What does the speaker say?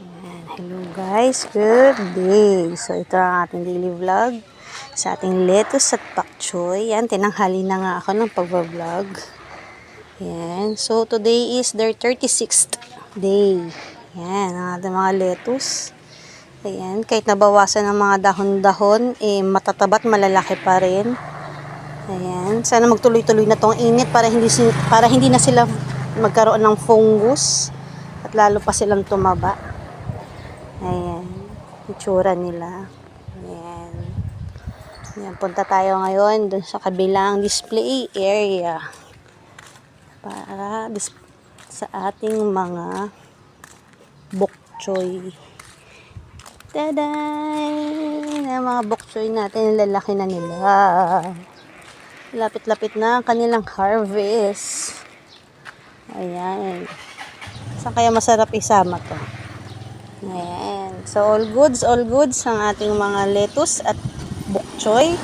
Hello guys, good day. So ito ang ating daily vlog sa ating lettuce at pak choy. Yan, tinanghali na nga ako ng pagbablog. Yan, so today is their 36th day. Yan, ang ating mga lettuce. Ayan, kahit nabawasan ng mga dahon-dahon, matatabat, malalaki pa rin. Ayan, sana magtuloy-tuloy na tong init para hindi na sila magkaroon ng fungus at lalo pa silang tumaba. Ayan, itsura nila. Ayan. Ayan, punta tayo ngayon dun sa kabilang display area para sa ating mga bok choy. Taday! Ang mga bok choy natin, lalaki na nila. Lapit-lapit na ang kanilang harvest. Ayan. Saan kaya masarap isama to? Ayan. So, all goods ang ating mga lettuce at bok choy.